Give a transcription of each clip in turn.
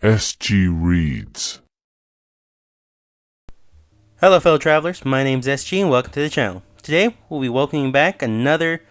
SG Reads. Hello fellow travelers, my name's SG and welcome to the channel. Today we'll be welcoming back another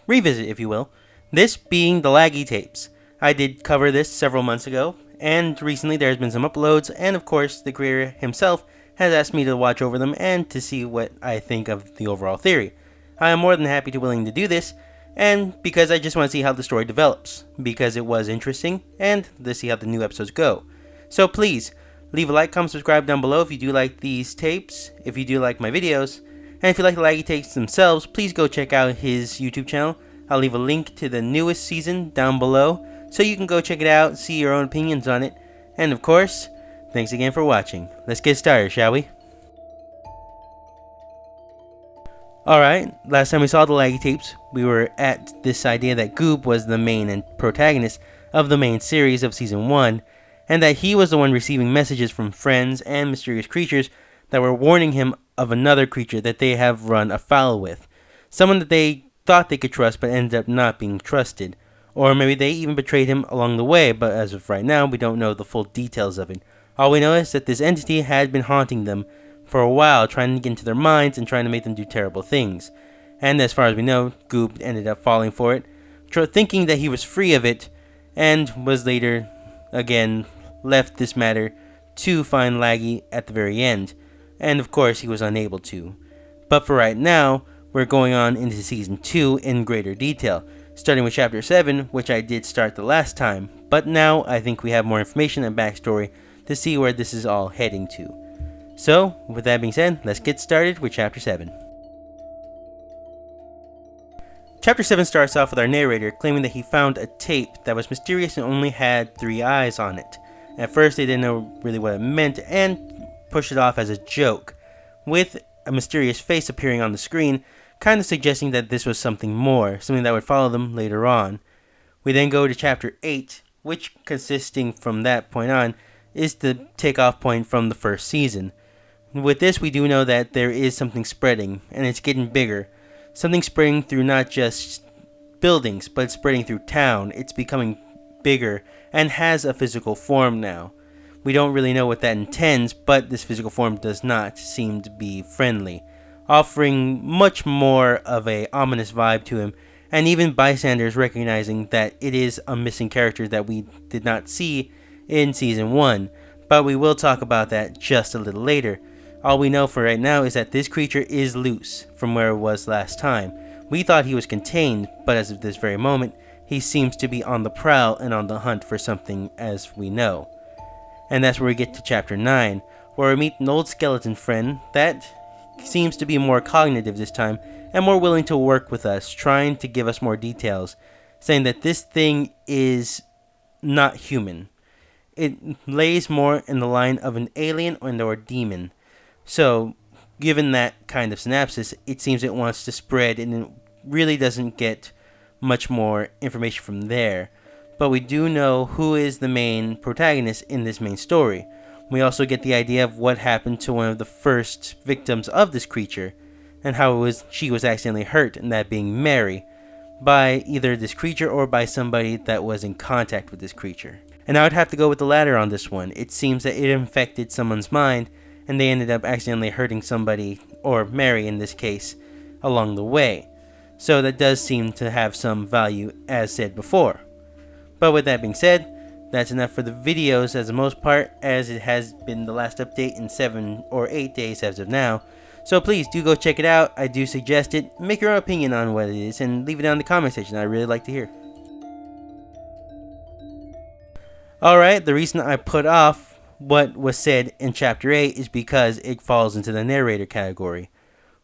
revisit, if you will, this being the Laggy tapes. I did cover this several months ago, and recently there's been some uploads, and of course the creator himself has asked me to watch over them and to see what I think of the overall theory. I am more than happy to willing to do this, and because I just want to see how the story develops, because it was interesting, and to see how the new episodes go. So please, leave a like, comment, subscribe down below if you do like these tapes, if you do like my videos, and if you like the Laggy tapes themselves, please go check out his YouTube channel. I'll leave a link to the newest season down below, so you can go check it out, see your own opinions on it, and of course, thanks again for watching. Let's get started, shall we? Alright, last time we saw the Laggy tapes, we were at this idea that Goob was the main and protagonist of the main series of Season 1, and that he was the one receiving messages from friends and mysterious creatures that were warning him of another creature that they have run afoul with. Someone that they thought they could trust but ended up not being trusted. Or maybe they even betrayed him along the way, but as of right now, we don't know the full details of it. All we know is that this entity had been haunting them for a while, trying to get into their minds and trying to make them do terrible things. And as far as we know, Goob ended up falling for it, thinking that he was free of it, and was later, again, left this matter to find Laggy at the very end, and of course he was unable to. But for right now, we're going on into Season 2 in greater detail, starting with Chapter 7, which I did start the last time, but now I think we have more information and backstory to see where this is all heading to. So, with that being said, let's get started with Chapter 7. Chapter 7 starts off with our narrator claiming that he found a tape that was mysterious and only had 3 eyes on it. At first they didn't know really what it meant and pushed it off as a joke, with a mysterious face appearing on the screen, kind of suggesting that this was something more, something that would follow them later on. We then go to Chapter 8, which, consisting from that point on, is the takeoff point from the first season. With this we do know that there is something spreading, and it's getting bigger. Something spreading through not just buildings, but spreading through town. It's becoming bigger and has a physical form now. We don't really know what that intends, but this physical form does not seem to be friendly, offering much more of a ominous vibe to him, and even bystanders recognizing that it is a missing character that we did not see in Season 1, but we will talk about that just a little later. All we know for right now is that this creature is loose from where it was last time. We thought he was contained, but as of this very moment, he seems to be on the prowl and on the hunt for something, as we know. And that's where we get to Chapter 9, where we meet an old skeleton friend that seems to be more cognitive this time and more willing to work with us, trying to give us more details, saying that this thing is not human. It lays more in the line of an alien or demon. So, given that kind of synopsis, it seems it wants to spread and it really doesn't get much more information from there. But we do know who is the main protagonist in this main story. We also get the idea of what happened to one of the first victims of this creature, and how she was accidentally hurt, and that being Mary, by either this creature or by somebody that was in contact with this creature. And I would have to go with the latter on this one. It seems that it infected someone's mind, and they ended up accidentally hurting somebody, or Mary in this case, along the way. So that does seem to have some value, as said before. But with that being said, that's enough for the videos as the most part, as it has been the last update in 7 or 8 days as of now. So please do go check it out. I do suggest it. Make your own opinion on what it is and leave it down in the comment section. I'd really like to hear. Alright, the reason I put off what was said in Chapter 8 is because it falls into the narrator category.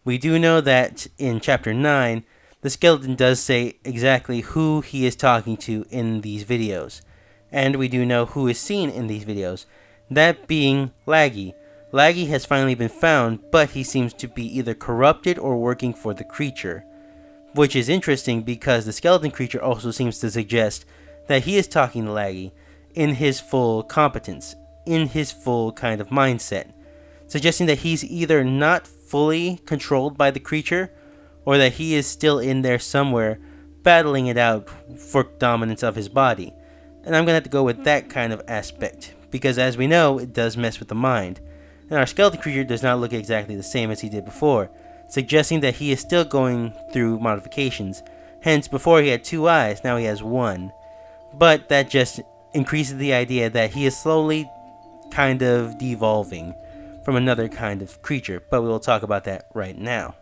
We do know that in Chapter 9, the skeleton does say exactly who he is talking to in these videos. And we do know who is seen in these videos, that being Laggy. Laggy has finally been found, but he seems to be either corrupted or working for the creature. Which is interesting because the skeleton creature also seems to suggest that he is talking to Laggy in his full competence, in his full kind of mindset, suggesting that he's either not fully controlled by the creature, or that he is still in there somewhere, battling it out for dominance of his body. and I'm going to have to go with that kind of aspect, because as we know, it does mess with the mind. And our skeleton creature does not look exactly the same as he did before, suggesting that he is still going through modifications. Hence, before he had 2 eyes, now he has 1. But that just increases the idea that he is slowly kind of devolving from another kind of creature, but we will talk about that right now.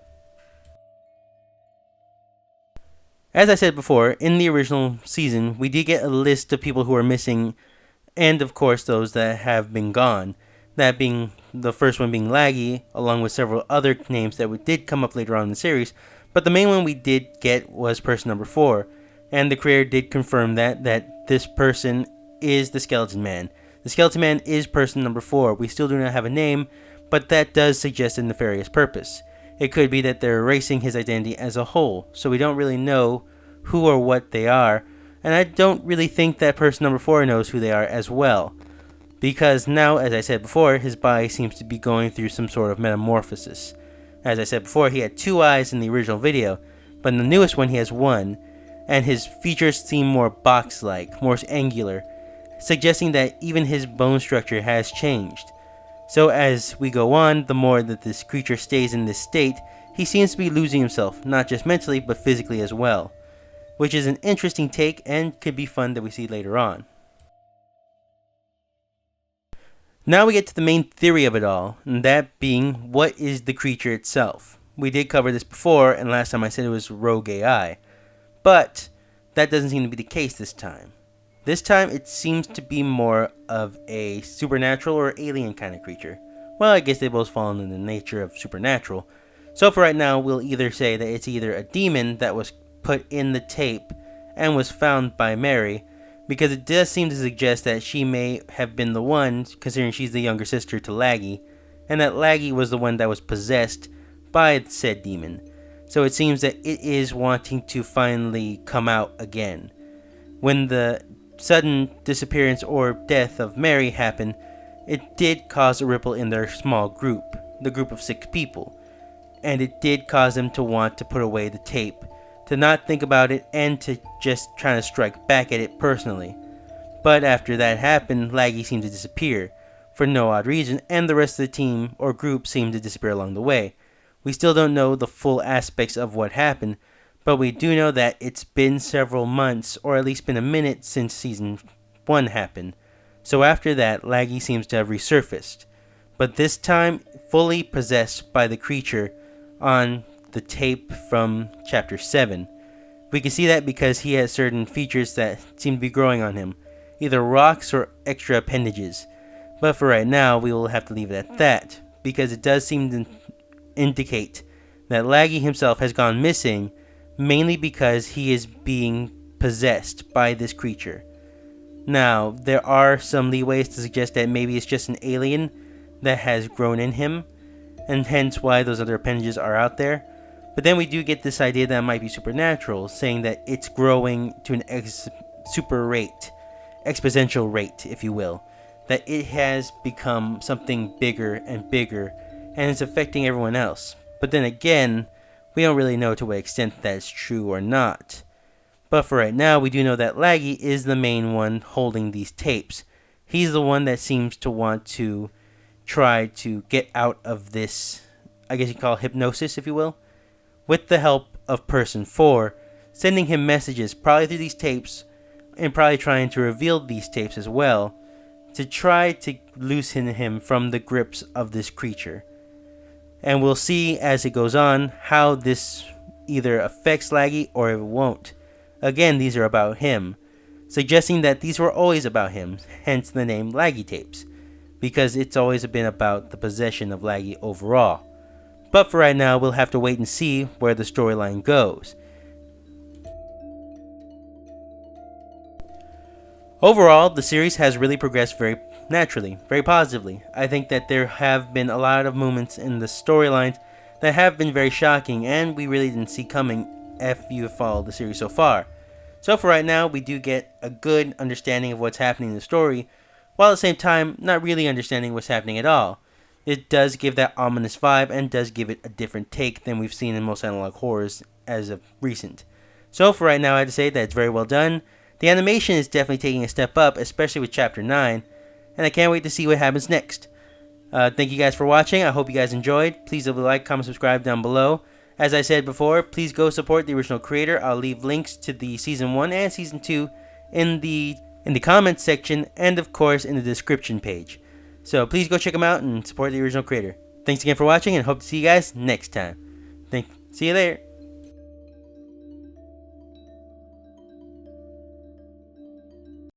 As I said before, in the original season, we did get a list of people who are missing, and of course those that have been gone. That being the first one being Laggy, along with several other names that did come up later on in the series, but the main one we did get was person number 4, and the creator did confirm that this person is the Skeleton Man. The Skeleton Man is person number 4. We still do not have a name, but that does suggest a nefarious purpose. It could be that they're erasing his identity as a whole, so we don't really know who or what they are, and I don't really think that person number 4 knows who they are as well, because now, as I said before, his body seems to be going through some sort of metamorphosis. As I said before, he had 2 eyes in the original video, but in the newest one he has 1, and his features seem more box-like, more angular, suggesting that even his bone structure has changed. So as we go on, the more that this creature stays in this state, he seems to be losing himself, not just mentally, but physically as well, which is an interesting take and could be fun that we see later on. Now we get to the main theory of it all, and that being, what is the creature itself? We did cover this before, and last time I said it was rogue AI, but that doesn't seem to be the case this time. This time it seems to be more of a supernatural or alien kind of creature. Well, I guess they both fall in the nature of supernatural. So for right now, we'll either say that it's either a demon that was put in the tape and was found by Mary, because it does seem to suggest that she may have been the one, considering she's the younger sister to Laggy, and that Laggy was the one that was possessed by said demon. So it seems that it is wanting to finally come out again. When the sudden disappearance or death of Mary happened, it did cause a ripple in their small group, the group of 6 people, and it did cause them to want to put away the tape, to not think about it, and to just try to strike back at it personally. But after that happened, Laggy seemed to disappear, for no odd reason, and the rest of the team or group seemed to disappear along the way. We still don't know the full aspects of what happened, but we do know that it's been several months, or at least been a minute, since Season 1 happened. So after that, Laggy seems to have resurfaced, but this time fully possessed by the creature on the tape from Chapter 7. We can see that because he has certain features that seem to be growing on him, either rocks or extra appendages. But for right now, we will have to leave it at that, because it does seem to indicate that Laggy himself has gone missing, mainly because he is being possessed by this creature. Now, there are some leeways to suggest that maybe it's just an alien that has grown in him, and hence why those other appendages are out there. But then we do get this idea that it might be supernatural, saying that it's growing to an exponential rate, if you will. That it has become something bigger and bigger, and it's affecting everyone else. But then again, we don't really know to what extent that's true or not. But for right now, we do know that Laggy is the main one holding these tapes. He's the one that seems to want to try to get out of this, I guess you call it hypnosis, if you will, with the help of Person 4, sending him messages probably through these tapes, and probably trying to reveal these tapes as well, to try to loosen him from the grips of this creature. And we'll see as it goes on how this either affects Laggy or it won't. Again, these are about him, suggesting that these were always about him, hence the name Laggy Tapes, because it's always been about the possession of Laggy overall. But for right now, we'll have to wait and see where the storyline goes. Overall, the series has really progressed very naturally, very positively. I think that there have been a lot of moments in the storylines that have been very shocking and we really didn't see coming if you have followed the series so far. So for right now, we do get a good understanding of what's happening in the story, while at the same time not really understanding what's happening at all. It does give that ominous vibe and does give it a different take than we've seen in most analog horrors as of recent. So for right now, I have to say that it's very well done. The animation is definitely taking a step up, especially with Chapter 9, and I can't wait to see what happens next. Thank you guys for watching. I hope you guys enjoyed. Please leave a like, comment, subscribe down below. As I said before, please go support the original creator. I'll leave links to the Season 1 and Season 2 in the comments section, and of course in the description page. So please go check them out and support the original creator. Thanks again for watching, and hope to see you guys next time. See you later.